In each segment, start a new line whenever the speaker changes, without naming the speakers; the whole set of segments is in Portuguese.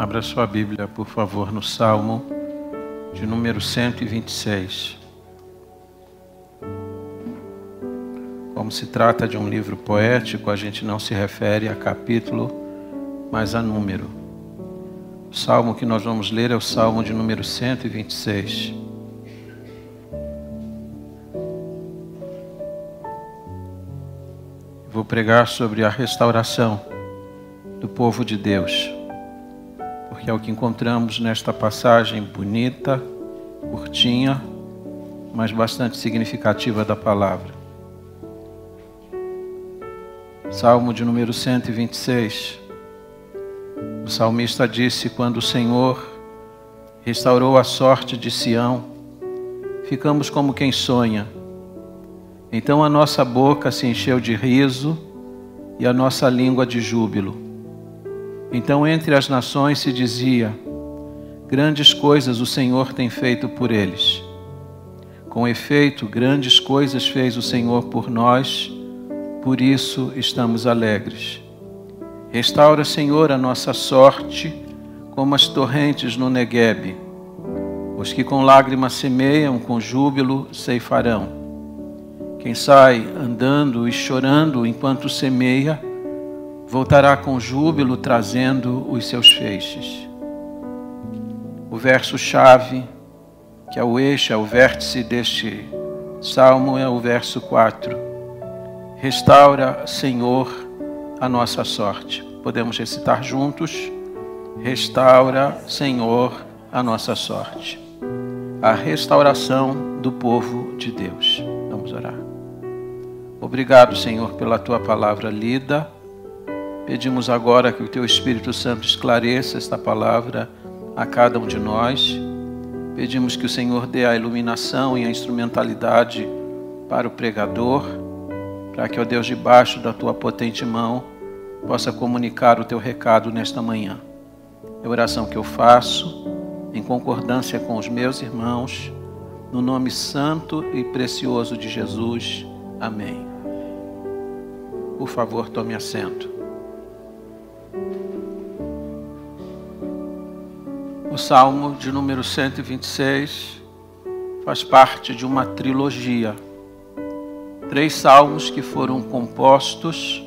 Abra sua Bíblia, por favor, no Salmo de número 126. Como se trata de um livro poético, a gente não se refere a capítulo, mas a número. O salmo que nós vamos ler é o Salmo de número 126. Vou pregar sobre a restauração do povo de Deus, porque é o que encontramos nesta passagem bonita, curtinha, mas bastante significativa da palavra. Salmo de número 126. O salmista disse: quando o Senhor restaurou a sorte de Sião, ficamos como quem sonha. Então a nossa boca se encheu de riso e a nossa língua de júbilo. Então entre as nações se dizia: grandes coisas o Senhor tem feito por eles. Com efeito, grandes coisas fez o Senhor por nós, por isso estamos alegres. Restaura, Senhor, a nossa sorte, como as torrentes no Neguebe. Os que com lágrimas semeiam, com júbilo ceifarão. Quem sai andando e chorando enquanto semeia, voltará com júbilo trazendo os seus feixes. O verso-chave, que é o eixo, é o vértice deste salmo, é o verso 4. Restaura, Senhor, a nossa sorte. Podemos recitar juntos? Restaura, Senhor, a nossa sorte. A restauração do povo de Deus. Vamos orar. Obrigado, Senhor, pela Tua palavra lida. Pedimos agora que o Teu Espírito Santo esclareça esta palavra a cada um de nós. Pedimos que o Senhor dê a iluminação e a instrumentalidade para o pregador, para que, ó Deus, debaixo da Tua potente mão, possa comunicar o Teu recado nesta manhã. É a oração que eu faço, em concordância com os meus irmãos, no nome santo e precioso de Jesus. Amém. Por favor, tome assento. O Salmo de número 126 faz parte de uma trilogia. 3 salmos que foram compostos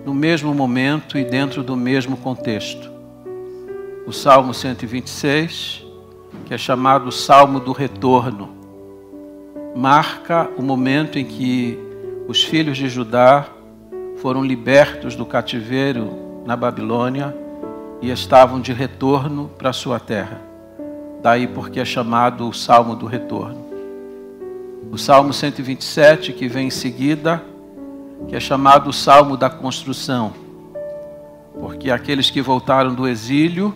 no mesmo momento e dentro do mesmo contexto. O Salmo 126, que é chamado Salmo do Retorno, marca o momento em que os filhos de Judá foram libertos do cativeiro na Babilônia e estavam de retorno para a sua terra. Daí porque é chamado o Salmo do Retorno. O Salmo 127, que vem em seguida, que é chamado o Salmo da Construção, porque aqueles que voltaram do exílio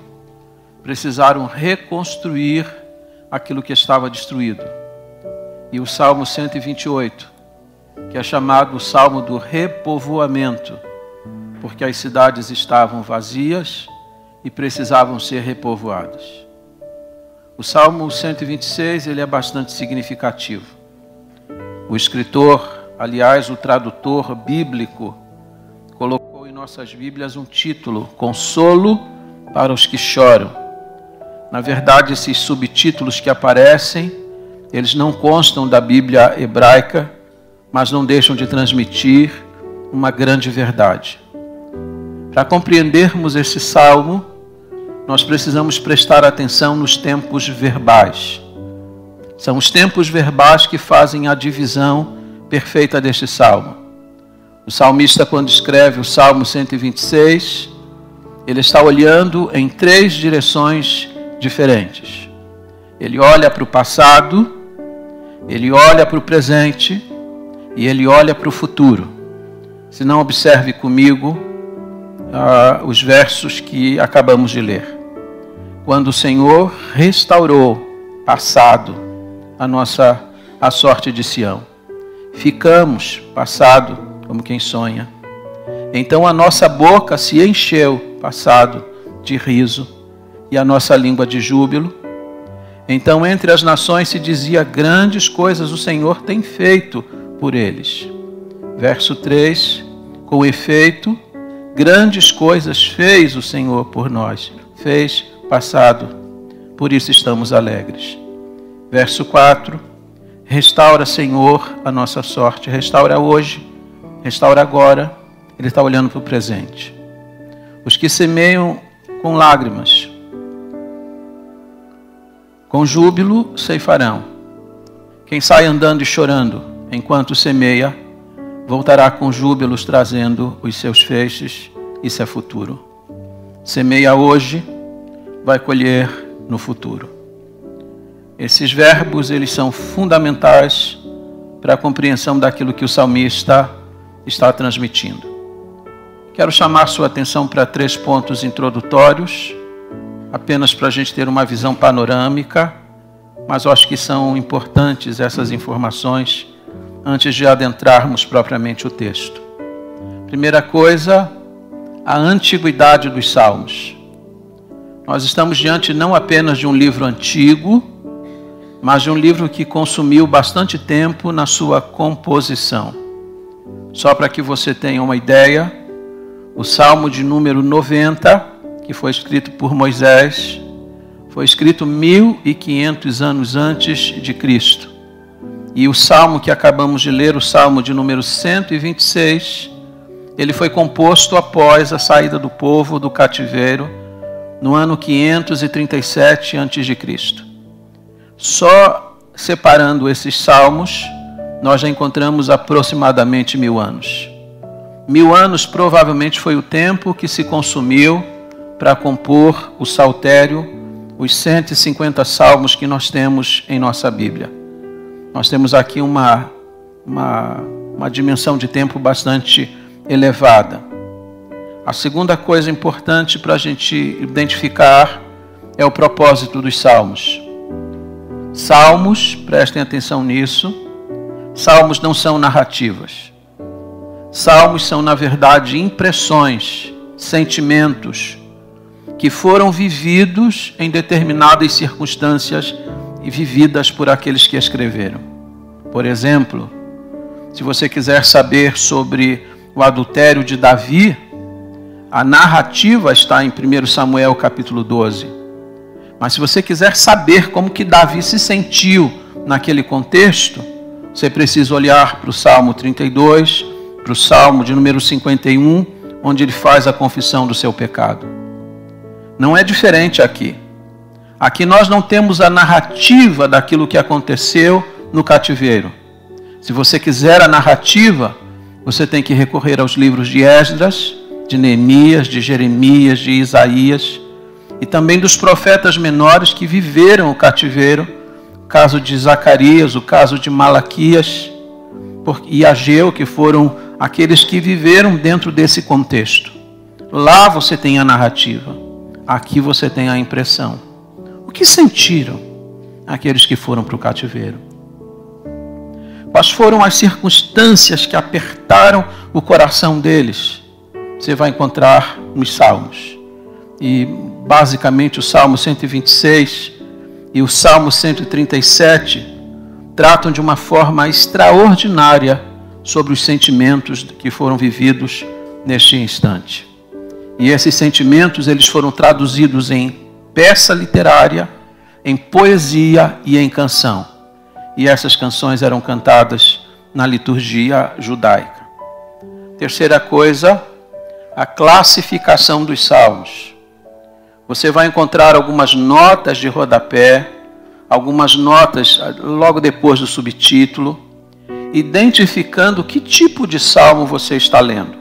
precisaram reconstruir aquilo que estava destruído. E o Salmo 128, que é chamado o Salmo do Repovoamento, porque as cidades estavam vazias e precisavam ser repovoadas. O Salmo 126, ele é bastante significativo. O escritor, aliás, o tradutor bíblico, colocou em nossas Bíblias um título: Consolo para os que choram. Na verdade, esses subtítulos que aparecem, eles não constam da Bíblia hebraica, mas não deixam de transmitir uma grande verdade. Para compreendermos esse salmo, nós precisamos prestar atenção nos tempos verbais. São os tempos verbais que fazem a divisão perfeita deste salmo. O salmista, quando escreve o Salmo 126, ele está olhando em 3 direções diferentes. Ele olha para o passado, ele olha para o presente e ele olha para o futuro. Se não, observe comigo os versos que acabamos de ler. Quando o Senhor restaurou, passado, a sorte de Sião, ficamos, passado, como quem sonha. Então a nossa boca se encheu, passado, de riso, e a nossa língua de júbilo. Então entre as nações se dizia: grandes coisas o Senhor tem feito por eles. Verso 3, com efeito, grandes coisas fez o Senhor por nós, fez passado, por isso estamos alegres. Verso 4, restaura, Senhor, a nossa sorte. Restaura hoje, restaura agora. Ele está olhando para o presente. Os que semeiam com lágrimas, com júbilo ceifarão. Quem sai andando e chorando enquanto semeia, voltará com júbilos trazendo os seus feixes. Isso é futuro. Semeia hoje, vai colher no futuro. Esses verbos, eles são fundamentais para a compreensão daquilo que o salmista está transmitindo. Quero chamar sua atenção para 3 pontos introdutórios, apenas para a gente ter uma visão panorâmica, mas eu acho que são importantes essas informações antes de adentrarmos propriamente o texto. Primeira coisa, a antiguidade dos Salmos. Nós estamos diante não apenas de um livro antigo, mas de um livro que consumiu bastante tempo na sua composição. Só para que você tenha uma ideia, o Salmo de número 90, que foi escrito por Moisés, foi escrito 1500 anos antes de Cristo. E o Salmo que acabamos de ler, o Salmo de número 126, ele foi composto após a saída do povo do cativeiro, no ano 537 a.C. Só separando esses salmos, nós já encontramos aproximadamente 1000 anos. 1000 anos provavelmente foi o tempo que se consumiu para compor o saltério, os 150 salmos que nós temos em nossa Bíblia. Nós temos aqui uma dimensão de tempo bastante elevada. A segunda coisa importante para a gente identificar é o propósito dos salmos. Salmos, prestem atenção nisso, salmos não são narrativas. Salmos são, na verdade, impressões, sentimentos que foram vividos em determinadas circunstâncias e vividas por aqueles que escreveram. Por exemplo, se você quiser saber sobre o adultério de Davi, a narrativa está em 1 Samuel capítulo 12. Mas se você quiser saber como que Davi se sentiu naquele contexto, você precisa olhar para o Salmo 32, para o Salmo de número 51, onde ele faz a confissão do seu pecado. Não é diferente aqui. Aqui nós não temos a narrativa daquilo que aconteceu no cativeiro. Se você quiser a narrativa, você tem que recorrer aos livros de Esdras, de Neemias, de Jeremias, de Isaías, e também dos profetas menores que viveram o cativeiro, o caso de Zacarias, o caso de Malaquias e Ageu, que foram aqueles que viveram dentro desse contexto. Lá você tem a narrativa, aqui você tem a impressão. O que sentiram aqueles que foram para o cativeiro? Quais foram as circunstâncias que apertaram o coração deles? Você vai encontrar nos Salmos. E basicamente o Salmo 126 e o Salmo 137 tratam de uma forma extraordinária sobre os sentimentos que foram vividos neste instante. E esses sentimentos, eles foram traduzidos em peça literária, em poesia e em canção. E essas canções eram cantadas na liturgia judaica. Terceira coisa, a classificação dos salmos. Você vai encontrar algumas notas de rodapé, algumas notas logo depois do subtítulo, identificando que tipo de salmo você está lendo.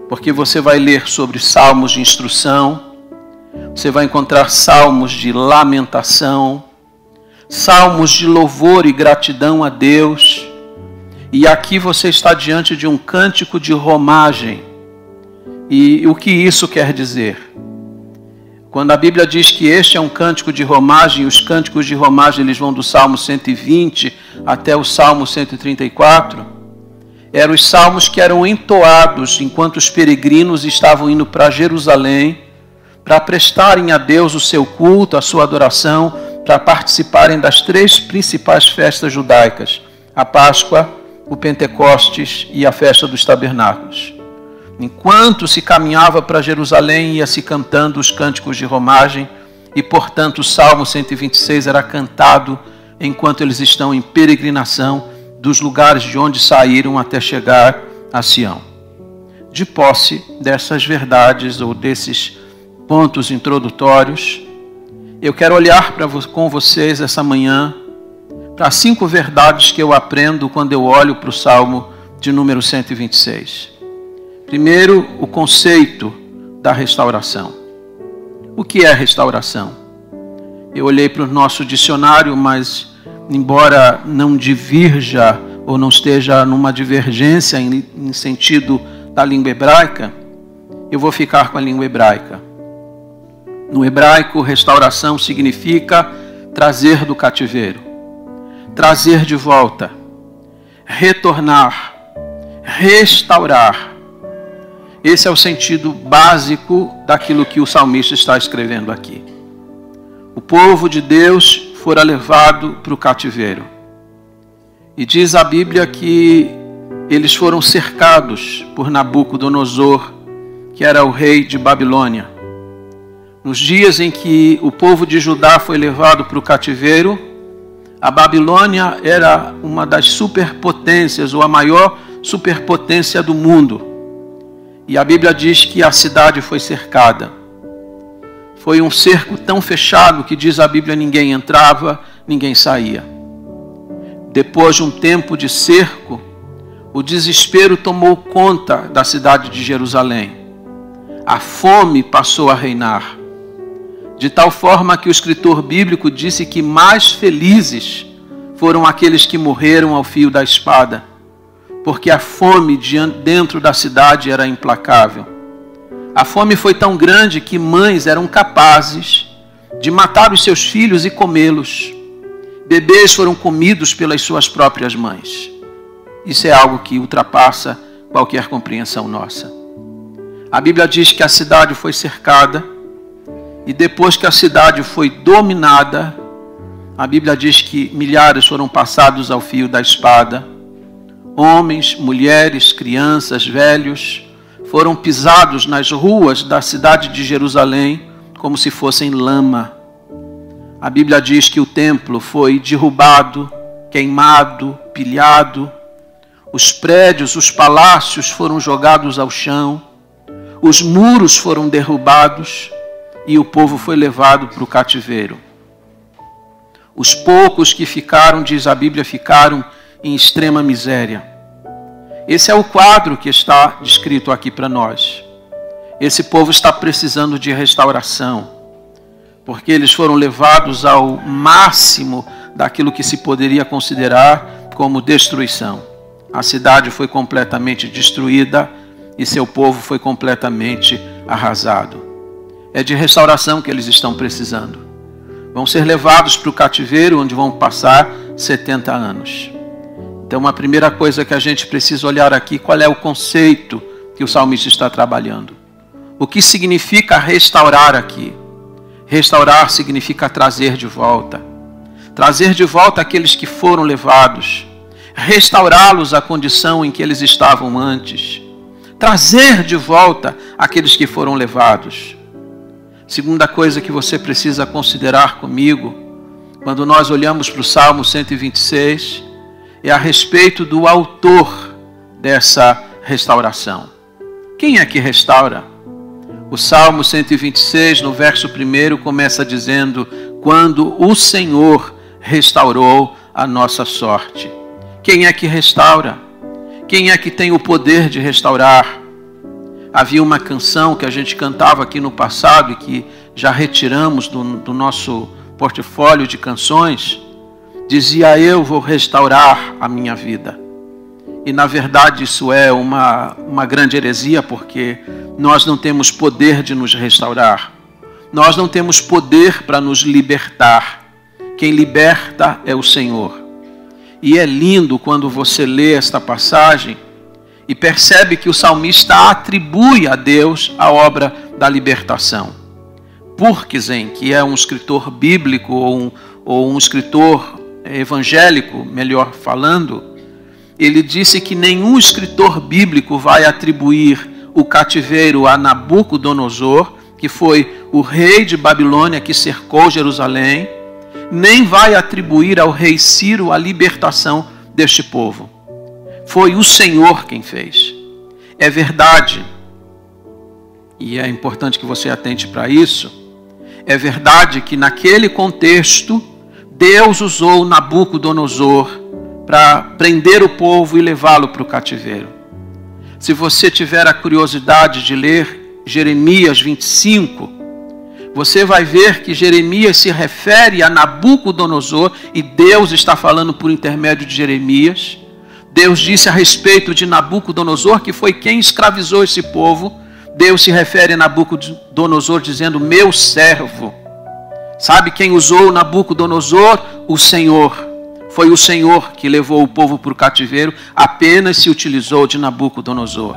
Porque você vai ler sobre salmos de instrução, você vai encontrar salmos de lamentação, salmos de louvor e gratidão a Deus. E aqui você está diante de um cântico de romagem. E o que isso quer dizer? Quando a Bíblia diz que este é um cântico de romagem, os cânticos de romagem eles vão do Salmo 120 até o Salmo 134, eram os salmos que eram entoados enquanto os peregrinos estavam indo para Jerusalém, para prestarem a Deus o seu culto, a sua adoração, para participarem das 3 principais festas judaicas, a Páscoa, o Pentecostes e a festa dos Tabernáculos. Enquanto se caminhava para Jerusalém, ia-se cantando os cânticos de romagem, e, portanto, o Salmo 126 era cantado enquanto eles estão em peregrinação dos lugares de onde saíram até chegar a Sião. De posse dessas verdades ou desses pontos introdutórios, eu quero olhar com vocês essa manhã para 5 verdades que eu aprendo quando eu olho para o Salmo de número 126. Primeiro, o conceito da restauração. O que é restauração? Eu olhei para o nosso dicionário, mas embora não divirja ou não esteja numa divergência em sentido da língua hebraica, eu vou ficar com a língua hebraica. No hebraico, restauração significa trazer do cativeiro, trazer de volta, retornar, restaurar. Esse é o sentido básico daquilo que o salmista está escrevendo aqui. O povo de Deus fora levado para o cativeiro. E diz a Bíblia que eles foram cercados por Nabucodonosor, que era o rei de Babilônia. Nos dias em que o povo de Judá foi levado para o cativeiro, a Babilônia era uma das superpotências, ou a maior superpotência do mundo. E a Bíblia diz que a cidade foi cercada. Foi um cerco tão fechado que, diz a Bíblia, ninguém entrava, ninguém saía. Depois de um tempo de cerco, o desespero tomou conta da cidade de Jerusalém. A fome passou a reinar. De tal forma que o escritor bíblico disse que mais felizes foram aqueles que morreram ao fio da espada, porque a fome dentro da cidade era implacável. A fome foi tão grande que mães eram capazes de matar os seus filhos e comê-los. Bebês foram comidos pelas suas próprias mães. Isso é algo que ultrapassa qualquer compreensão nossa. A Bíblia diz que a cidade foi cercada, e depois que a cidade foi dominada, a Bíblia diz que milhares foram passados ao fio da espada. Homens, mulheres, crianças, velhos foram pisados nas ruas da cidade de Jerusalém como se fossem lama. A Bíblia diz que o templo foi derrubado, queimado, pilhado. Os prédios, os palácios foram jogados ao chão. Os muros foram derrubados e o povo foi levado para o cativeiro. Os poucos que ficaram, diz a Bíblia, ficaram em extrema miséria. Esse é o quadro que está descrito aqui para nós. Esse povo está precisando de restauração, porque eles foram levados ao máximo daquilo que se poderia considerar como destruição. A cidade foi completamente destruída e seu povo foi completamente arrasado. É de restauração que eles estão precisando. Vão ser levados para o cativeiro, onde vão passar 70 anos. Então, a primeira coisa que a gente precisa olhar aqui, qual é o conceito que o salmista está trabalhando? O que significa restaurar aqui? Restaurar significa trazer de volta. Trazer de volta aqueles que foram levados. Restaurá-los à condição em que eles estavam antes. Trazer de volta aqueles que foram levados. Segunda coisa que você precisa considerar comigo, quando nós olhamos para o Salmo 126, é a respeito do autor dessa restauração. Quem é que restaura? O Salmo 126, no verso 1, começa dizendo: quando o Senhor restaurou a nossa sorte. Quem é que restaura? Quem é que tem o poder de restaurar? Havia uma canção que a gente cantava aqui no passado e que já retiramos do nosso portfólio de canções. Dizia: eu vou restaurar a minha vida. E na verdade isso é uma grande heresia, porque nós não temos poder de nos restaurar. Nós não temos poder para nos libertar. Quem liberta é o Senhor. E é lindo quando você lê esta passagem e percebe que o salmista atribui a Deus a obra da libertação. Purksen, que é um escritor bíblico ou um escritor evangélico, melhor falando, ele disse que nenhum escritor bíblico vai atribuir o cativeiro a Nabucodonosor, que foi o rei de Babilônia que cercou Jerusalém, nem vai atribuir ao rei Ciro a libertação deste povo. Foi o Senhor quem fez. É verdade, e é importante que você atente para isso, é verdade que naquele contexto, Deus usou Nabucodonosor para prender o povo e levá-lo para o cativeiro. Se você tiver a curiosidade de ler Jeremias 25, você vai ver que Jeremias se refere a Nabucodonosor e Deus está falando por intermédio de Jeremias. Deus disse a respeito de Nabucodonosor, que foi quem escravizou esse povo. Deus se refere a Nabucodonosor dizendo, meu servo. Sabe quem usou Nabucodonosor? O Senhor. Foi o Senhor que levou o povo para o cativeiro, apenas se utilizou de Nabucodonosor.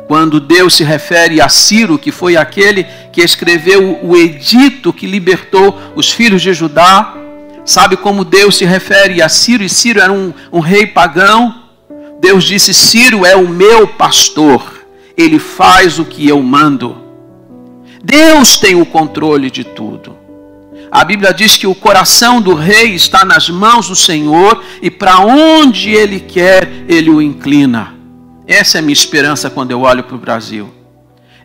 Quando Deus se refere a Ciro, que foi aquele que escreveu o edito que libertou os filhos de Judá, sabe como Deus se refere a Ciro? E Ciro era um rei pagão. Deus disse, Ciro é o meu pastor, ele faz o que eu mando. Deus tem o controle de tudo. A Bíblia diz que o coração do rei está nas mãos do Senhor e para onde ele quer, ele o inclina. Essa é a minha esperança quando eu olho para o Brasil.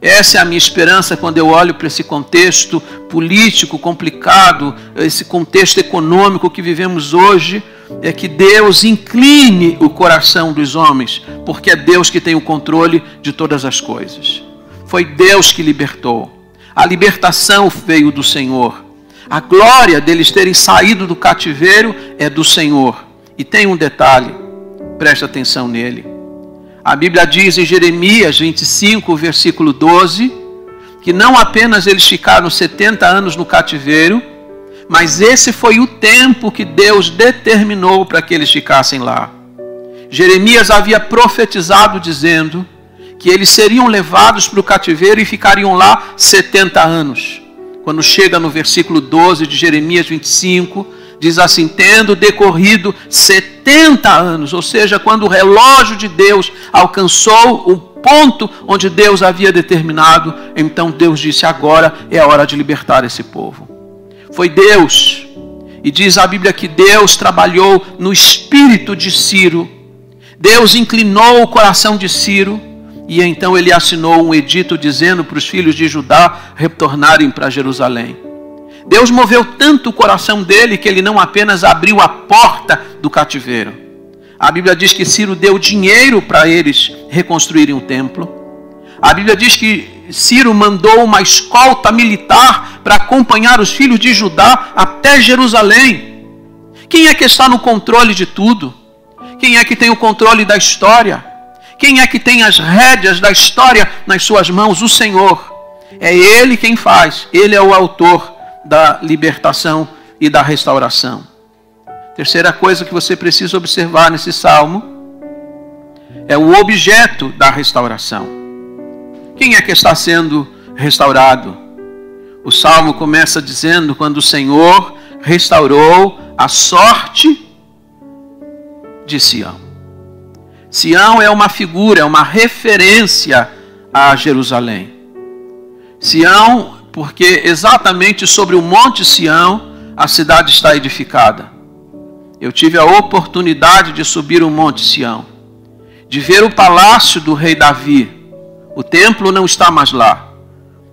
Essa é a minha esperança quando eu olho para esse contexto político complicado, esse contexto econômico que vivemos hoje, é que Deus incline o coração dos homens, porque é Deus que tem o controle de todas as coisas. Foi Deus que libertou. A libertação veio do Senhor. A glória deles terem saído do cativeiro é do Senhor. E tem um detalhe, presta atenção nele. A Bíblia diz em Jeremias 25, versículo 12, que não apenas eles ficaram 70 anos no cativeiro, mas esse foi o tempo que Deus determinou para que eles ficassem lá. Jeremias havia profetizado dizendo que eles seriam levados para o cativeiro e ficariam lá 70 anos. Quando chega no versículo 12 de Jeremias 25, diz assim, tendo decorrido 70 anos, ou seja, quando o relógio de Deus alcançou o ponto onde Deus havia determinado, então Deus disse, agora é a hora de libertar esse povo. Foi Deus, e diz a Bíblia que Deus trabalhou no espírito de Ciro, Deus inclinou o coração de Ciro, e então ele assinou um edito dizendo para os filhos de Judá retornarem para Jerusalém. Deus moveu tanto o coração dele que ele não apenas abriu a porta do cativeiro. A Bíblia diz que Ciro deu dinheiro para eles reconstruírem o templo. A Bíblia diz que Ciro mandou uma escolta militar para acompanhar os filhos de Judá até Jerusalém. Quem é que está no controle de tudo? Quem é que tem o controle da história? Quem é que tem as rédeas da história nas suas mãos? O Senhor. É Ele quem faz. Ele é o autor da libertação e da restauração. Terceira coisa que você precisa observar nesse salmo é o objeto da restauração. Quem é que está sendo restaurado? O salmo começa dizendo, quando o Senhor restaurou a sorte de Sião. Sião é uma figura, é uma referência a Jerusalém. Sião, porque exatamente sobre o Monte Sião a cidade está edificada. Eu tive a oportunidade de subir o Monte Sião, de ver o palácio do rei Davi. O templo não está mais lá.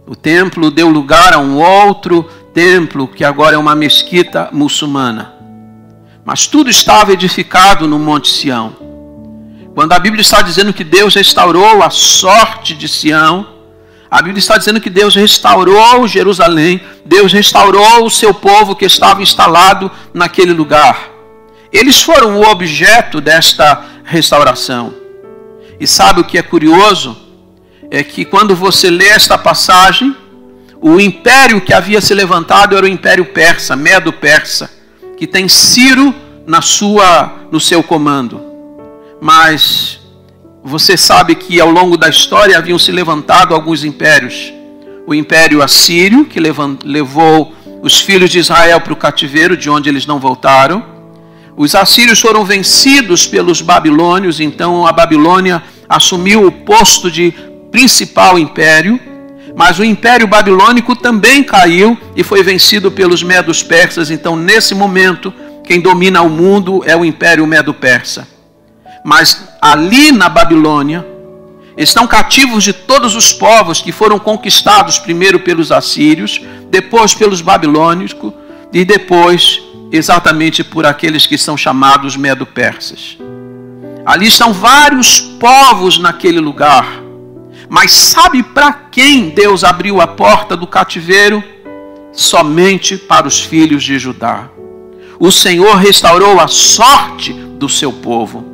O templo deu lugar a um outro templo, que agora é uma mesquita muçulmana. Mas tudo estava edificado no Monte Sião. Quando a Bíblia está dizendo que Deus restaurou a sorte de Sião, a Bíblia está dizendo que Deus restaurou Jerusalém, Deus restaurou o seu povo que estava instalado naquele lugar. Eles foram o objeto desta restauração. E sabe o que é curioso? É que quando você lê esta passagem, o império que havia se levantado era o Império Persa, Medo-Persa, que tem Ciro no seu comando. Mas você sabe que ao longo da história haviam se levantado alguns impérios. O Império Assírio, que levou os filhos de Israel para o cativeiro, de onde eles não voltaram. Os assírios foram vencidos pelos babilônios, então a Babilônia assumiu o posto de principal império, mas o Império Babilônico também caiu e foi vencido pelos Medos Persas. Então, nesse momento, quem domina o mundo é o Império Medo-Persa. Mas ali na Babilônia, estão cativos de todos os povos que foram conquistados primeiro pelos assírios, depois pelos babilônicos e depois exatamente por aqueles que são chamados medo-persas. Ali estão vários povos naquele lugar. Mas sabe para quem Deus abriu a porta do cativeiro? Somente para os filhos de Judá. O Senhor restaurou a sorte do seu povo.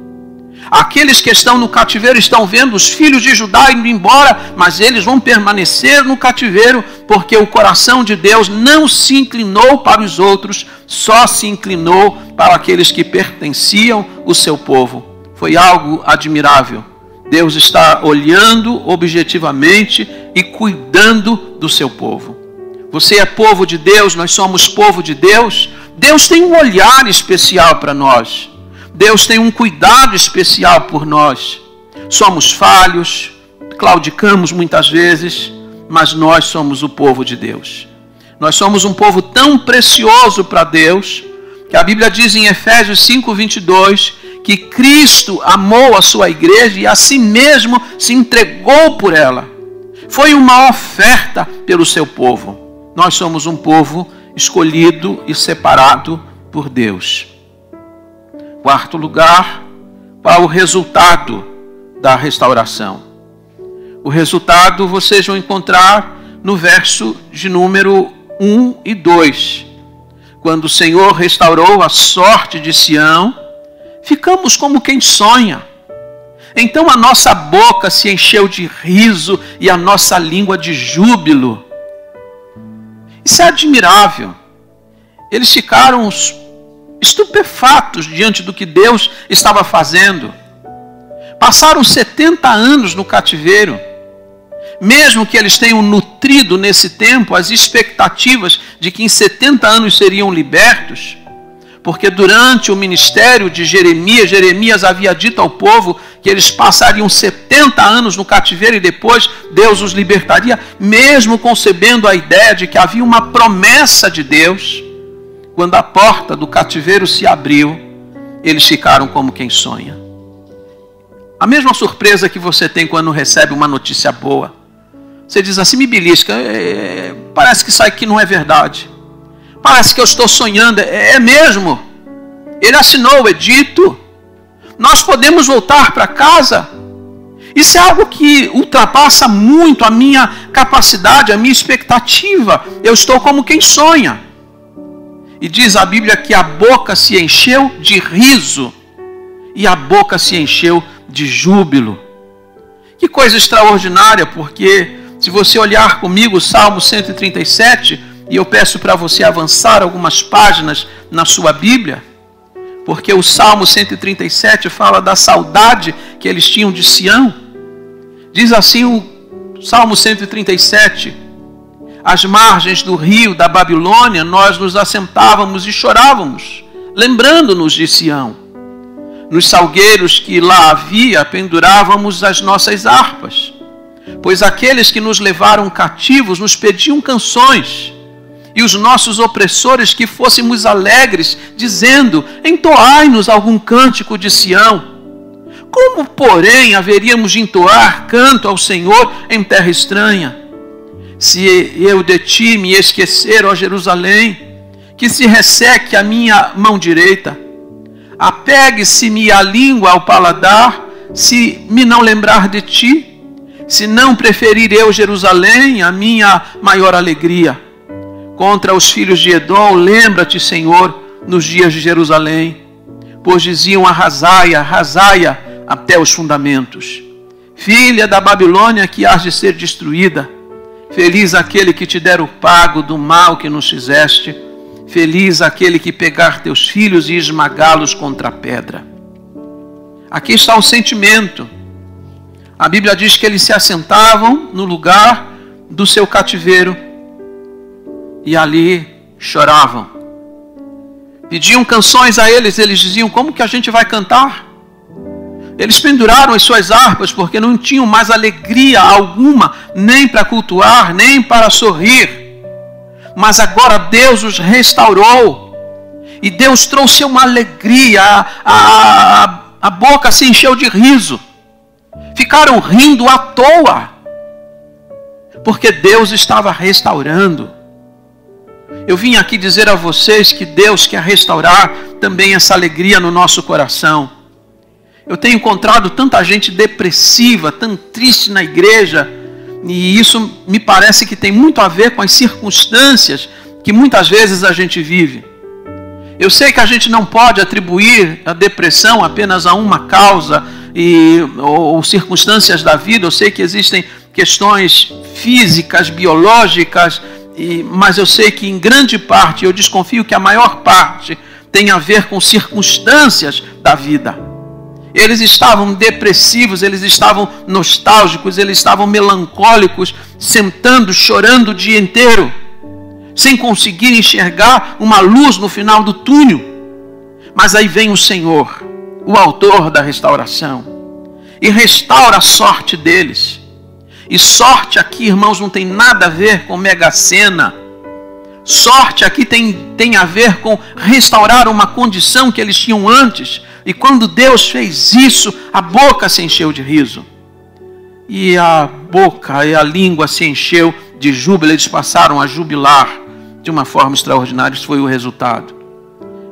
Aqueles que estão no cativeiro estão vendo os filhos de Judá indo embora, mas eles vão permanecer no cativeiro, porque o coração de Deus não se inclinou para os outros, só se inclinou para aqueles que pertenciam ao seu povo. Foi algo admirável. Deus está olhando objetivamente e cuidando do seu povo. Você é povo de Deus, nós somos povo de Deus. Deus tem um olhar especial para nós. Deus tem um cuidado especial por nós. Somos falhos, claudicamos muitas vezes, mas nós somos o povo de Deus. Nós somos um povo tão precioso para Deus, que a Bíblia diz em Efésios 5:22, que Cristo amou a sua igreja e a si mesmo se entregou por ela. Foi uma oferta pelo seu povo. Nós somos um povo escolhido e separado por Deus. Quarto lugar, qual o resultado da restauração? O resultado vocês vão encontrar no verso de número 1 e 2. Quando o Senhor restaurou a sorte de Sião, ficamos como quem sonha. Então a nossa boca se encheu de riso e a nossa língua de júbilo. Isso é admirável. Eles ficaram estupefatos diante do que Deus estava fazendo. Passaram 70 anos no cativeiro. Mesmo que eles tenham nutrido nesse tempo as expectativas de que em 70 anos seriam libertos, porque durante o ministério de Jeremias havia dito ao povo que eles passariam 70 anos no cativeiro e depois Deus os libertaria, mesmo concebendo a ideia de que havia uma promessa de Deus. Quando a porta do cativeiro se abriu, eles ficaram como quem sonha. A mesma surpresa que você tem quando recebe uma notícia boa. Você diz assim, me belisca, parece que isso aqui não é verdade. Parece que eu estou sonhando, é mesmo. Ele assinou o edito. Nós podemos voltar para casa. Isso é algo que ultrapassa muito a minha capacidade, a minha expectativa. Eu estou como quem sonha. E diz a Bíblia que a boca se encheu de riso e a boca se encheu de júbilo. Que coisa extraordinária, porque se você olhar comigo o Salmo 137, e eu peço para você avançar algumas páginas na sua Bíblia, porque o Salmo 137 fala da saudade que eles tinham de Sião. Diz assim o Salmo 137, às margens do rio da Babilônia, nós nos assentávamos e chorávamos, lembrando-nos de Sião. Nos salgueiros que lá havia, pendurávamos as nossas harpas, pois aqueles que nos levaram cativos nos pediam canções, e os nossos opressores que fôssemos alegres, dizendo, entoai-nos algum cântico de Sião. Como, porém, haveríamos de entoar canto ao Senhor em terra estranha? Se eu de ti me esquecer, ó Jerusalém, que se resseque a minha mão direita, apegue-se-me a língua ao paladar, se me não lembrar de ti, se não preferir eu Jerusalém, a minha maior alegria. Contra os filhos de Edom, lembra-te, Senhor, nos dias de Jerusalém, pois diziam arrasai-a, arrasai-a até os fundamentos. Filha da Babilônia que hás de ser destruída, feliz aquele que te der o pago do mal que nos fizeste, feliz aquele que pegar teus filhos e esmagá-los contra a pedra. Aqui está o sentimento. A Bíblia diz que eles se assentavam no lugar do seu cativeiro e ali choravam. Pediam canções a eles, eles diziam, como que a gente vai cantar? Eles penduraram as suas harpas porque não tinham mais alegria alguma, nem para cultuar, nem para sorrir. Mas agora Deus os restaurou. E Deus trouxe uma alegria. A boca se encheu de riso. Ficaram rindo à toa. Porque Deus estava restaurando. Eu vim aqui dizer a vocês que Deus quer restaurar também essa alegria no nosso coração. Eu tenho encontrado tanta gente depressiva, tão triste na igreja, e isso me parece que tem muito a ver com as circunstâncias que muitas vezes a gente vive. Eu sei que a gente não pode atribuir a depressão apenas a uma causa ou circunstâncias da vida. Eu sei que existem questões físicas, biológicas, mas eu sei que em grande parte, eu desconfio que a maior parte tem a ver com circunstâncias da vida. Eles estavam depressivos, eles estavam nostálgicos, eles estavam melancólicos, sentando, chorando o dia inteiro, sem conseguir enxergar uma luz no final do túnel. Mas aí vem o Senhor, o autor da restauração, e restaura a sorte deles. E sorte aqui, irmãos, não tem nada a ver com Mega Sena. Sorte aqui tem a ver com restaurar uma condição que eles tinham antes. E quando Deus fez isso, a boca se encheu de riso. E a boca e a língua se encheu de júbilo. Eles passaram a jubilar de uma forma extraordinária. Isso foi o resultado.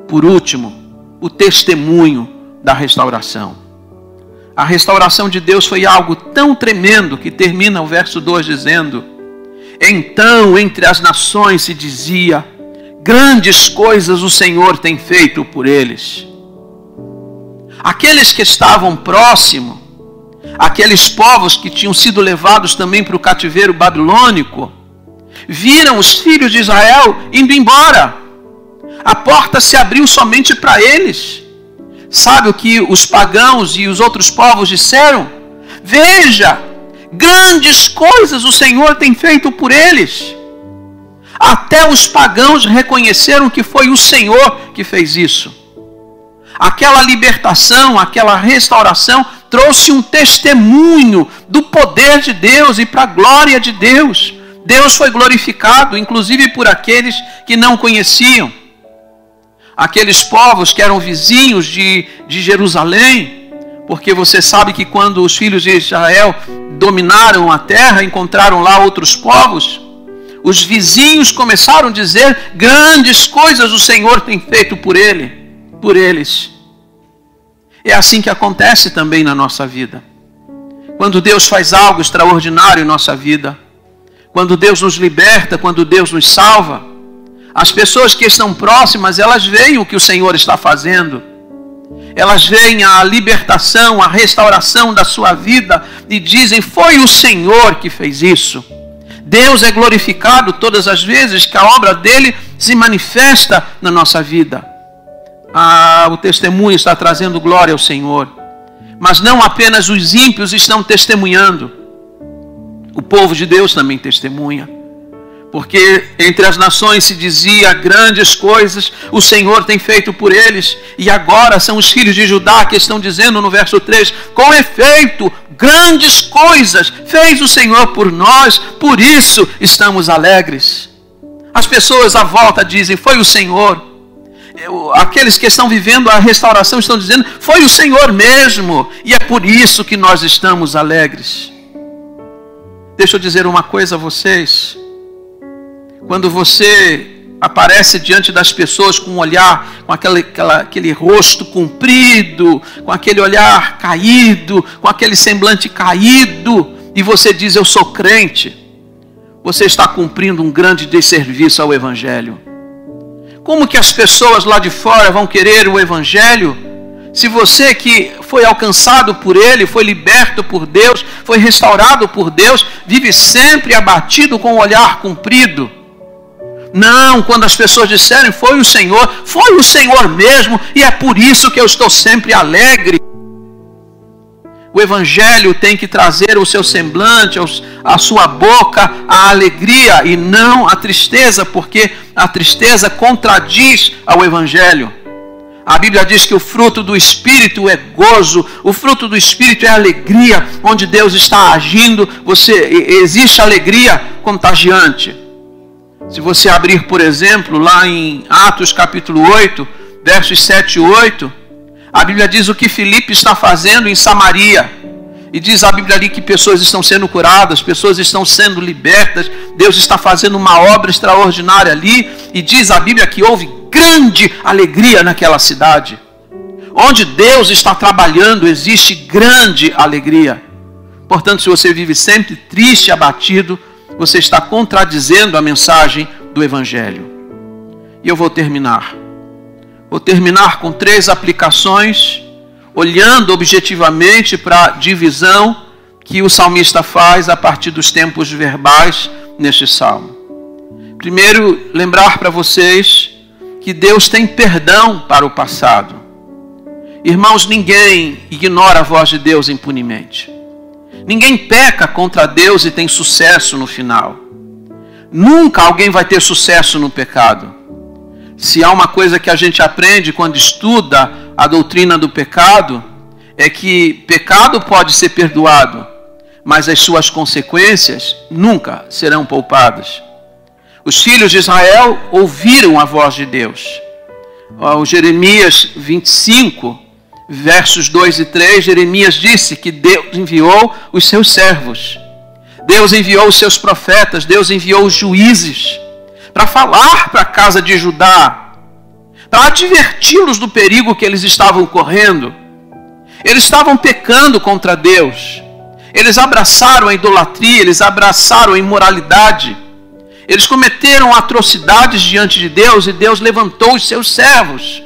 Por último, o testemunho da restauração. A restauração de Deus foi algo tão tremendo que termina o verso 2 dizendo: então entre as nações se dizia, grandes coisas o Senhor tem feito por eles. Aqueles que estavam próximos, aqueles povos que tinham sido levados também para o cativeiro babilônico, viram os filhos de Israel indo embora. A porta se abriu somente para eles. Sabe o que os pagãos e os outros povos disseram? Veja, grandes coisas o Senhor tem feito por eles. Até os pagãos reconheceram que foi o Senhor que fez isso. Aquela libertação, aquela restauração trouxe um testemunho do poder de Deus e para a glória de Deus. Deus foi glorificado, inclusive por aqueles que não conheciam. Aqueles povos que eram vizinhos de Jerusalém, porque você sabe que quando os filhos de Israel dominaram a terra, encontraram lá outros povos, os vizinhos começaram a dizer, grandes coisas o Senhor tem feito por eles. É assim que acontece também na nossa vida. Quando Deus faz algo extraordinário em nossa vida, quando Deus nos liberta, quando Deus nos salva, as pessoas que estão próximas, elas veem o que o Senhor está fazendo. Elas veem a libertação, a restauração da sua vida e dizem, foi o Senhor que fez isso. Deus é glorificado todas as vezes que a obra dele se manifesta na nossa vida. O testemunho está trazendo glória ao Senhor. Mas não apenas os ímpios estão testemunhando. O povo de Deus também testemunha. Porque entre as nações se dizia, grandes coisas o Senhor tem feito por eles. E agora são os filhos de Judá que estão dizendo no verso 3, com efeito, grandes coisas fez o Senhor por nós, por isso estamos alegres. As pessoas à volta dizem, foi o Senhor. Aqueles que estão vivendo a restauração estão dizendo, foi o Senhor mesmo. E é por isso que nós estamos alegres. Deixa eu dizer uma coisa a vocês. Quando você aparece diante das pessoas com um olhar, com aquele rosto comprido, com aquele olhar caído, com aquele semblante caído, e você diz, eu sou crente, você está cumprindo um grande desserviço ao Evangelho. Como que as pessoas lá de fora vão querer o Evangelho, se você que foi alcançado por Ele, foi liberto por Deus, foi restaurado por Deus, vive sempre abatido com o olhar comprido? Não, quando as pessoas disserem, foi o Senhor mesmo, e é por isso que eu estou sempre alegre. O Evangelho tem que trazer o seu semblante, a sua boca, a alegria e não a tristeza, porque a tristeza contradiz ao Evangelho. A Bíblia diz que o fruto do Espírito é gozo, o fruto do Espírito é alegria. Onde Deus está agindo, existe alegria contagiante. Se você abrir, por exemplo, lá em Atos capítulo 8, versos 7 e 8, a Bíblia diz o que Filipe está fazendo em Samaria. E diz a Bíblia ali que pessoas estão sendo curadas, pessoas estão sendo libertas, Deus está fazendo uma obra extraordinária ali. E diz a Bíblia que houve grande alegria naquela cidade. Onde Deus está trabalhando, existe grande alegria. Portanto, se você vive sempre triste, abatido, você está contradizendo a mensagem do Evangelho. E eu vou terminar. Vou terminar com 3 aplicações, olhando objetivamente para a divisão que o salmista faz a partir dos tempos verbais neste salmo. Primeiro, lembrar para vocês que Deus tem perdão para o passado. Irmãos, ninguém ignora a voz de Deus impunemente. Ninguém peca contra Deus e tem sucesso no final. Nunca alguém vai ter sucesso no pecado. Se há uma coisa que a gente aprende quando estuda a doutrina do pecado, é que pecado pode ser perdoado, mas as suas consequências nunca serão poupadas. Os filhos de Israel ouviram a voz de Deus. O Jeremias 25, versos 2 e 3, Jeremias disse que Deus enviou os seus servos. Deus enviou os seus profetas, Deus enviou os juízes para falar para a casa de Judá, para adverti-los do perigo que eles estavam correndo. Eles estavam pecando contra Deus. Eles abraçaram a idolatria, eles abraçaram a imoralidade. Eles cometeram atrocidades diante de Deus e Deus levantou os seus servos.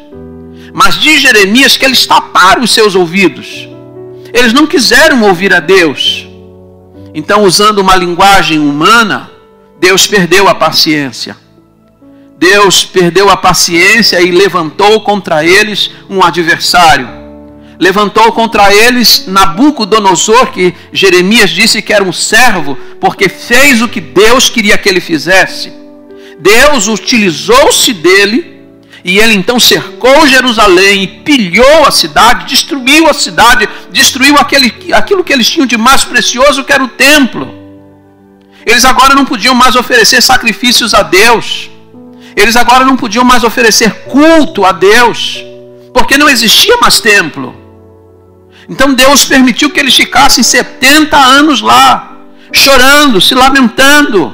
Mas diz Jeremias que eles taparam os seus ouvidos. Eles não quiseram ouvir a Deus. Então, usando uma linguagem humana, Deus perdeu a paciência. Deus perdeu a paciência e levantou contra eles um adversário. Levantou contra eles Nabucodonosor, que Jeremias disse que era um servo, porque fez o que Deus queria que ele fizesse. Deus utilizou-se dele, e ele então cercou Jerusalém e pilhou a cidade, destruiu aquilo que eles tinham de mais precioso, que era o templo. Eles agora não podiam mais oferecer sacrifícios a Deus. Eles agora não podiam mais oferecer culto a Deus, porque não existia mais templo. Então Deus permitiu que eles ficassem 70 anos lá, chorando, se lamentando.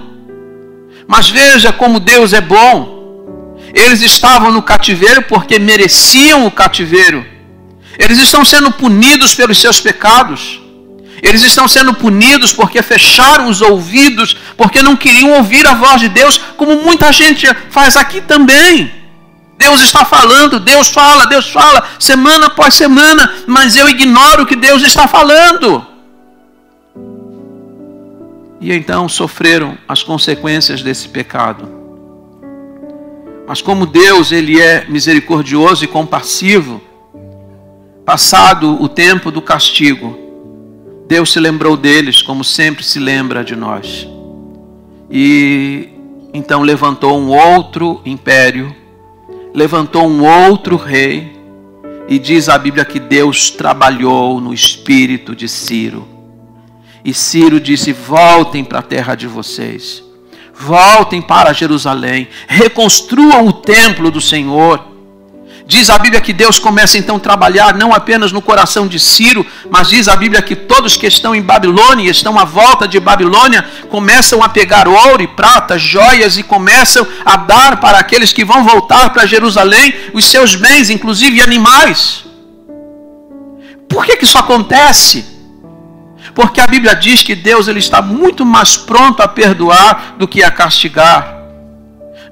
Mas veja como Deus é bom. Eles estavam no cativeiro porque mereciam o cativeiro. Eles estão sendo punidos pelos seus pecados. Eles estão sendo punidos porque fecharam os ouvidos, porque não queriam ouvir a voz de Deus, como muita gente faz aqui também. Deus está falando, Deus fala, semana após semana, mas eu ignoro o que Deus está falando. E então sofreram as consequências desse pecado. Mas como Deus, Ele é misericordioso e compassivo, passado o tempo do castigo, Deus se lembrou deles, como sempre se lembra de nós. E então levantou um outro império, levantou um outro rei, e diz a Bíblia que Deus trabalhou no espírito de Ciro. E Ciro disse: voltem para a terra de vocês, voltem para Jerusalém, reconstruam o templo do Senhor. Diz a Bíblia que Deus começa então a trabalhar não apenas no coração de Ciro, mas diz a Bíblia que todos que estão em Babilônia, estão à volta de Babilônia, começam a pegar ouro e prata, joias, e começam a dar para aqueles que vão voltar para Jerusalém os seus bens, inclusive animais. Por que isso acontece? Porque a Bíblia diz que Deus ele está muito mais pronto a perdoar do que a castigar.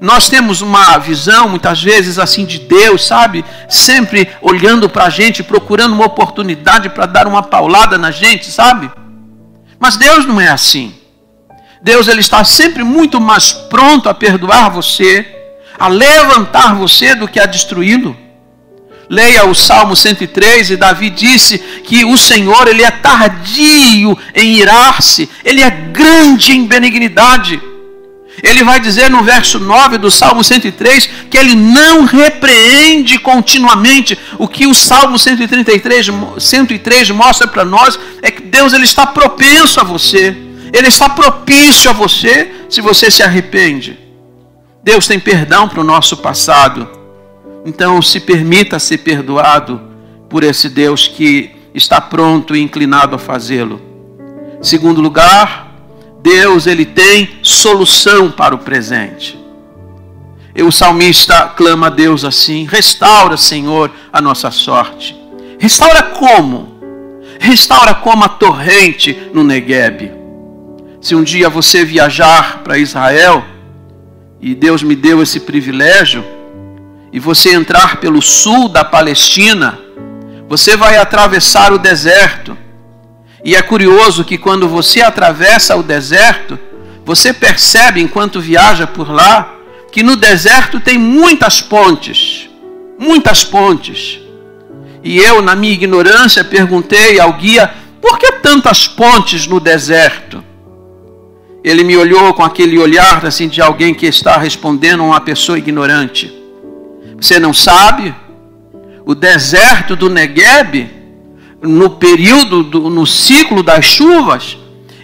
Nós temos uma visão, muitas vezes, assim de Deus, sabe? Sempre olhando para a gente, procurando uma oportunidade para dar uma paulada na gente, sabe? Mas Deus não é assim. Deus ele está sempre muito mais pronto a perdoar você, a levantar você do que a destruí-lo. Leia o Salmo 103, e Davi disse que o Senhor ele é tardio em irar-se, ele é grande em benignidade. Ele vai dizer no verso 9 do Salmo 103 que ele não repreende continuamente. O que o Salmo 103 mostra para nós é que Deus ele está propenso a você. Ele está propício a você se você se arrepende. Deus tem perdão para o nosso passado. Então se permita ser perdoado por esse Deus que está pronto e inclinado a fazê-lo. Segundo lugar, Deus ele tem solução para o presente. E o salmista clama a Deus assim: restaura, Senhor, a nossa sorte. Restaura como? Restaura como a torrente no Neguebe. Se um dia você viajar para Israel, e Deus me deu esse privilégio, e você entrar pelo sul da Palestina, você vai atravessar o deserto. E é curioso que quando você atravessa o deserto, você percebe enquanto viaja por lá, que no deserto tem muitas pontes. Muitas pontes. E eu, na minha ignorância, perguntei ao guia: por que tantas pontes no deserto? Ele me olhou com aquele olhar assim, de alguém que está respondendo a uma pessoa ignorante. Você não sabe? O deserto do Neguebe, no período, no ciclo das chuvas,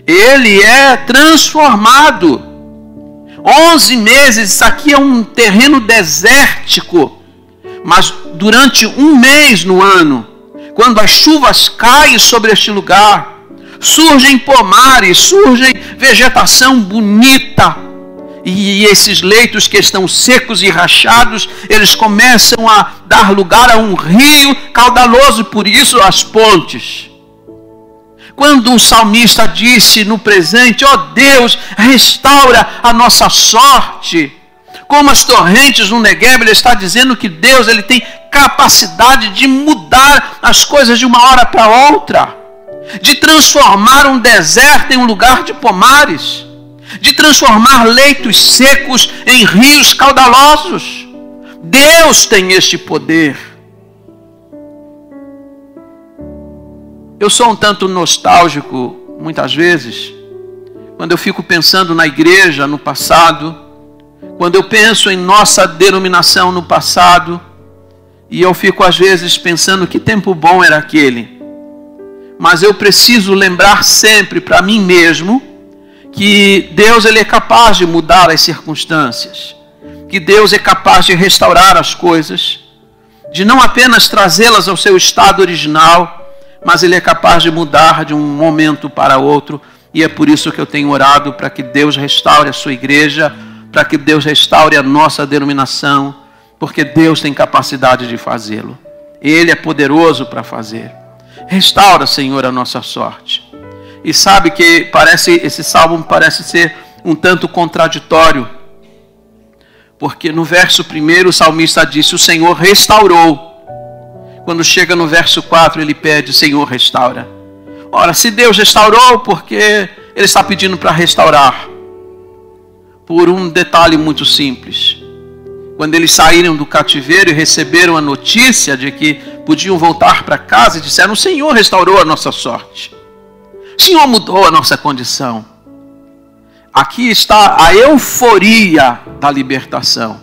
ele é transformado. 11 meses, isso aqui é um terreno desértico. Mas durante um mês no ano, quando as chuvas caem sobre este lugar, surgem pomares, surgem vegetação bonita. E esses leitos que estão secos e rachados, eles começam a dar lugar a um rio caudaloso, por isso as pontes. Quando o salmista disse no presente: ó Deus, restaura a nossa sorte, como as torrentes no Neguebe, ele está dizendo que Deus ele tem capacidade de mudar as coisas de uma hora para outra, de transformar um deserto em um lugar de pomares, de transformar leitos secos em rios caudalosos. Deus tem este poder. Eu sou um tanto nostálgico, muitas vezes, quando eu fico pensando na igreja no passado, quando eu penso em nossa denominação no passado, e eu fico às vezes pensando que tempo bom era aquele. Mas eu preciso lembrar sempre para mim mesmo que Deus ele é capaz de mudar as circunstâncias, que Deus é capaz de restaurar as coisas, de não apenas trazê-las ao seu estado original, mas ele é capaz de mudar de um momento para outro. E é por isso que eu tenho orado para que Deus restaure a sua igreja, para que Deus restaure a nossa denominação, porque Deus tem capacidade de fazê-lo. Ele é poderoso para fazer. Restaura, Senhor, a nossa sorte. E sabe que esse salmo parece ser um tanto contraditório, porque no verso 1 o salmista disse: o Senhor restaurou. Quando chega no verso 4 ele pede: Senhor, restaura. Ora, se Deus restaurou, porque ele está pedindo para restaurar? Por um detalhe muito simples. Quando eles saíram do cativeiro e receberam a notícia de que podiam voltar para casa, e disseram: o Senhor restaurou a nossa sorte, o Senhor mudou a nossa condição. Aqui está a euforia da libertação.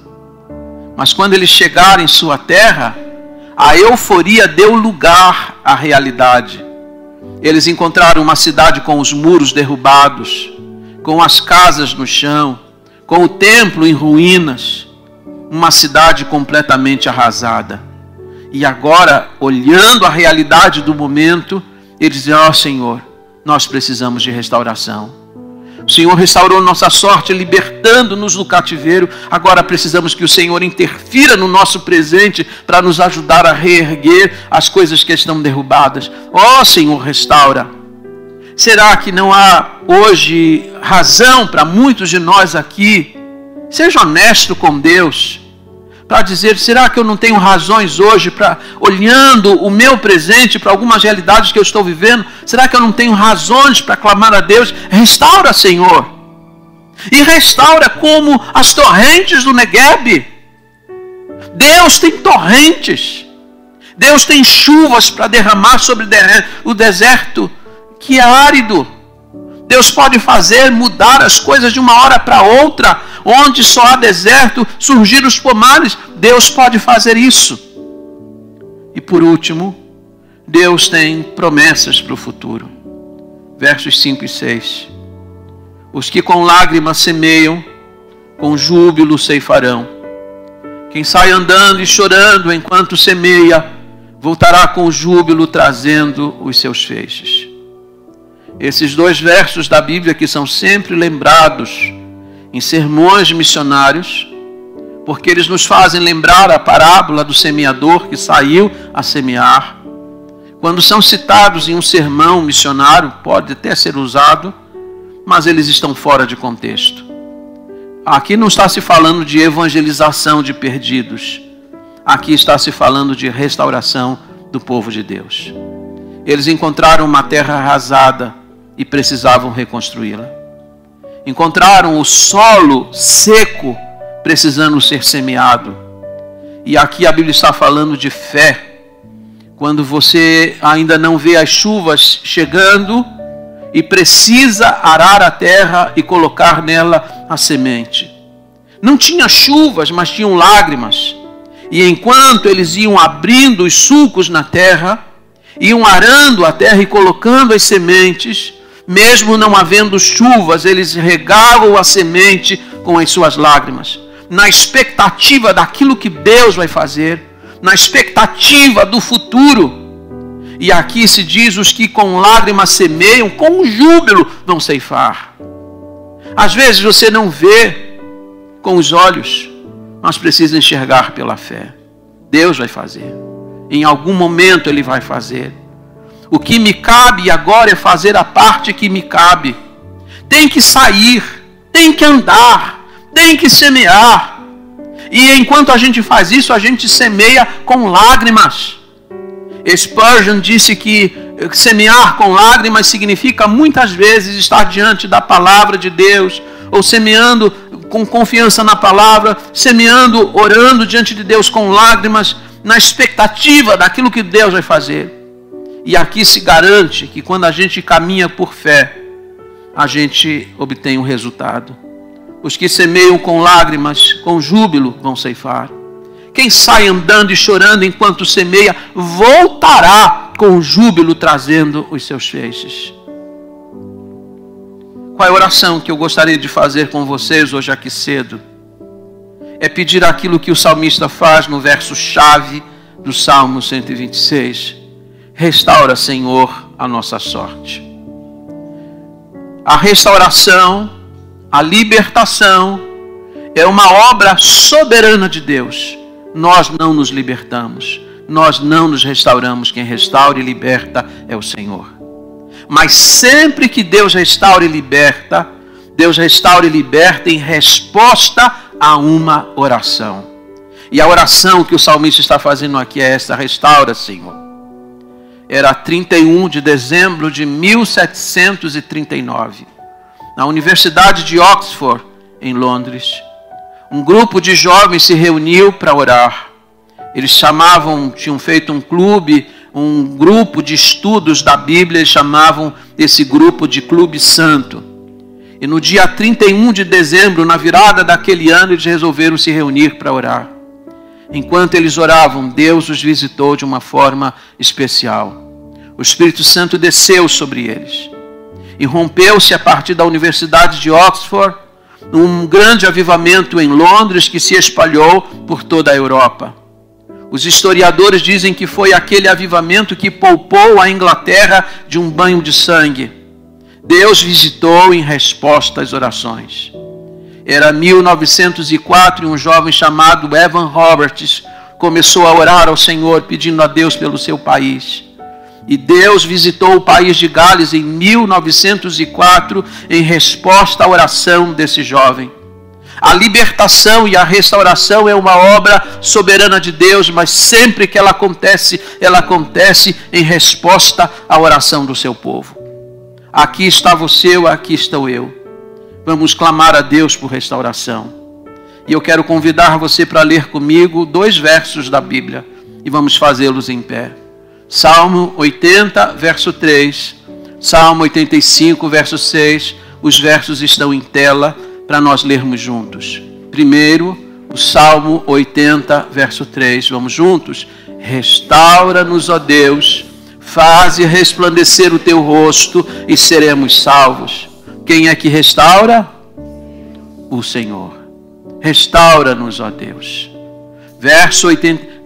Mas quando eles chegaram em sua terra, a euforia deu lugar à realidade. Eles encontraram uma cidade com os muros derrubados, com as casas no chão, com o templo em ruínas, uma cidade completamente arrasada. E agora, olhando a realidade do momento, eles dizem: ó Senhor, nós precisamos de restauração. O Senhor restaurou nossa sorte, libertando-nos do cativeiro. Agora precisamos que o Senhor interfira no nosso presente para nos ajudar a reerguer as coisas que estão derrubadas. Ó Senhor, restaura. Será que não há hoje razão para muitos de nós aqui? Seja honesto com Deus, para dizer: será que eu não tenho razões hoje para, olhando o meu presente para algumas realidades que eu estou vivendo, será que eu não tenho razões para clamar a Deus: restaura, Senhor? E restaura como as torrentes do Neguebe. Deus tem torrentes, Deus tem chuvas para derramar sobre o deserto que é árido. Deus pode fazer mudar as coisas de uma hora para outra. Onde só há deserto, surgir os pomares. Deus pode fazer isso. E por último, Deus tem promessas para o futuro. Versos 5 e 6. Os que com lágrimas semeiam, com júbilo ceifarão. Quem sai andando e chorando enquanto semeia, voltará com júbilo trazendo os seus feixes. Esses dois versos da Bíblia que são sempre lembrados em sermões missionários, porque eles nos fazem lembrar a parábola do semeador que saiu a semear. Quando são citados em um sermão missionário, pode até ser usado, mas eles estão fora de contexto. Aqui não está se falando de evangelização de perdidos. Aqui está se falando de restauração do povo de Deus. Eles encontraram uma terra arrasada e precisavam reconstruí-la. Encontraram o solo seco precisando ser semeado. E aqui a Bíblia está falando de fé. Quando você ainda não vê as chuvas chegando e precisa arar a terra e colocar nela a semente. Não tinha chuvas, mas tinham lágrimas. E enquanto eles iam abrindo os sulcos na terra, iam arando a terra e colocando as sementes, mesmo não havendo chuvas, eles regavam a semente com as suas lágrimas, na expectativa daquilo que Deus vai fazer, na expectativa do futuro. E aqui se diz: os que com lágrimas semeiam, com júbilo vão ceifar. Às vezes você não vê com os olhos, mas precisa enxergar pela fé. Deus vai fazer. Em algum momento Ele vai fazer. O que me cabe agora é fazer a parte que me cabe. Tem que sair, tem que andar, tem que semear. E enquanto a gente faz isso, a gente semeia com lágrimas. Spurgeon disse que semear com lágrimas significa muitas vezes estar diante da palavra de Deus, ou semeando com confiança na palavra, semeando, orando diante de Deus com lágrimas, na expectativa daquilo que Deus vai fazer. E aqui se garante que quando a gente caminha por fé, a gente obtém um resultado. Os que semeiam com lágrimas, com júbilo, vão ceifar. Quem sai andando e chorando enquanto semeia, voltará com júbilo trazendo os seus feixes. Qual é a oração que eu gostaria de fazer com vocês hoje aqui cedo? É pedir aquilo que o salmista faz no verso-chave do Salmo 126. Restaura, Senhor, a nossa sorte. A restauração, a libertação, é uma obra soberana de Deus. Nós não nos libertamos, nós não nos restauramos. Quem restaura e liberta é o Senhor. Mas sempre que Deus restaura e liberta, Deus restaura e liberta em resposta a uma oração. E a oração que o salmista está fazendo aqui é essa: restaura, Senhor. Era 31 de dezembro de 1739, na Universidade de Oxford, em Londres. Um grupo de jovens se reuniu para orar. Eles tinham feito um clube, um grupo de estudos da Bíblia, eles chamavam esse grupo de Clube Santo. E no dia 31 de dezembro, na virada daquele ano, eles resolveram se reunir para orar. Enquanto eles oravam, Deus os visitou de uma forma especial. O Espírito Santo desceu sobre eles. E rompeu-se a partir da Universidade de Oxford um grande avivamento em Londres que se espalhou por toda a Europa. Os historiadores dizem que foi aquele avivamento que poupou a Inglaterra de um banho de sangue. Deus visitou em resposta às orações. Era 1904 e um jovem chamado Evan Roberts começou a orar ao Senhor, pedindo a Deus pelo seu país. E Deus visitou o país de Gales em 1904 em resposta à oração desse jovem. A libertação e a restauração é uma obra soberana de Deus, mas sempre que ela acontece em resposta à oração do seu povo. Aqui está você, aqui estou eu. Vamos clamar a Deus por restauração. E eu quero convidar você para ler comigo 2 versos da Bíblia, e vamos fazê-los em pé. Salmo 80, verso 3. Salmo 85, verso 6. Os versos estão em tela para nós lermos juntos. Primeiro, o Salmo 80, verso 3. Vamos juntos? Restaura-nos, ó Deus, faze resplandecer o teu rosto e seremos salvos. Quem é que restaura? O Senhor. Restaura-nos, ó Deus.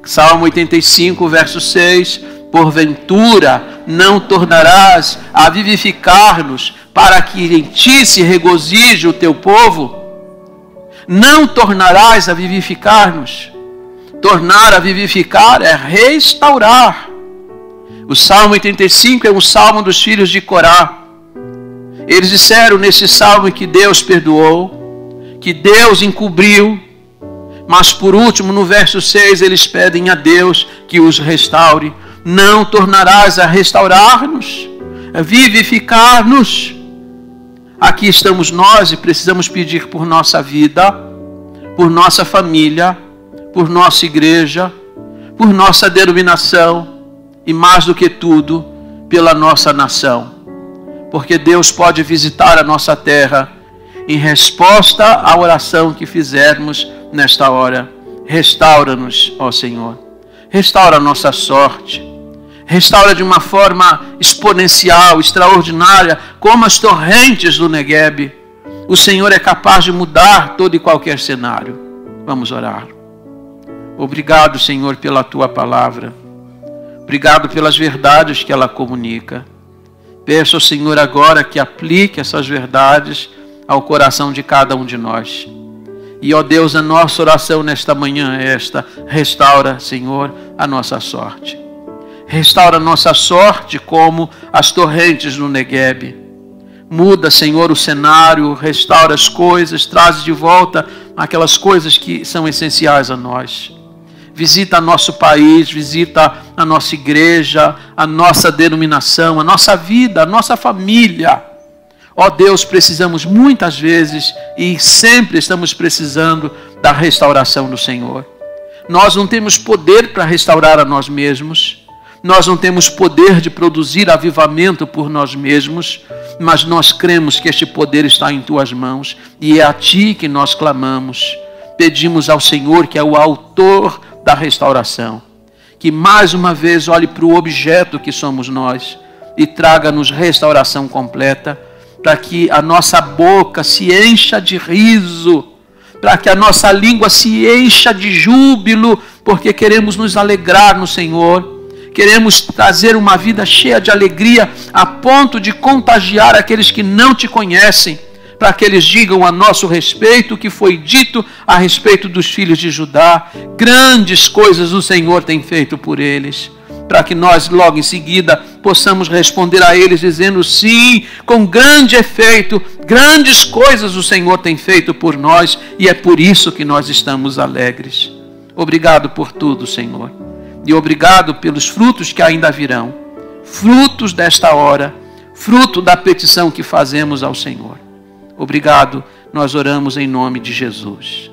Salmo 85, verso 6. Porventura não tornarás a vivificar-nos, para que em ti se regozije o teu povo? Não tornarás a vivificar-nos. Tornar a vivificar é restaurar. O Salmo 85 é um salmo dos filhos de Corá. Eles disseram nesse salmo que Deus perdoou, que Deus encobriu, mas por último, no verso 6, eles pedem a Deus que os restaure. Não tornarás a restaurar-nos, a vivificar-nos. Aqui estamos nós e precisamos pedir por nossa vida, por nossa família, por nossa igreja, por nossa denominação e, mais do que tudo, pela nossa nação. Porque Deus pode visitar a nossa terra em resposta à oração que fizermos nesta hora. Restaura-nos, ó Senhor. Restaura a nossa sorte. Restaura de uma forma exponencial, extraordinária, como as torrentes do Negueb. O Senhor é capaz de mudar todo e qualquer cenário. Vamos orar. Obrigado, Senhor, pela Tua palavra. Obrigado pelas verdades que ela comunica. Peço ao Senhor agora que aplique essas verdades ao coração de cada um de nós. E, ó Deus, a nossa oração nesta manhã é esta: restaura, Senhor, a nossa sorte. Restaura a nossa sorte como as torrentes no Negueb. Muda, Senhor, o cenário, restaura as coisas, traz de volta aquelas coisas que são essenciais a nós. Visita nosso país, visita a nossa igreja, a nossa denominação, a nossa vida, a nossa família. Ó Deus, precisamos muitas vezes e sempre estamos precisando da restauração do Senhor. Nós não temos poder para restaurar a nós mesmos. Nós não temos poder de produzir avivamento por nós mesmos, mas nós cremos que este poder está em Tuas mãos e é a Ti que nós clamamos. Pedimos ao Senhor, que é o autor da restauração, que mais uma vez olhe para o objeto que somos nós e traga-nos restauração completa, para que a nossa boca se encha de riso, para que a nossa língua se encha de júbilo, porque queremos nos alegrar no Senhor. Queremos trazer uma vida cheia de alegria, a ponto de contagiar aqueles que não Te conhecem, para que eles digam a nosso respeito o que foi dito a respeito dos filhos de Judá. Grandes coisas o Senhor tem feito por eles, para que nós logo em seguida possamos responder a eles dizendo: sim, com grande efeito, grandes coisas o Senhor tem feito por nós, e é por isso que nós estamos alegres. Obrigado por tudo, Senhor. E obrigado pelos frutos que ainda virão, frutos desta hora, fruto da petição que fazemos ao Senhor. Obrigado, nós oramos em nome de Jesus.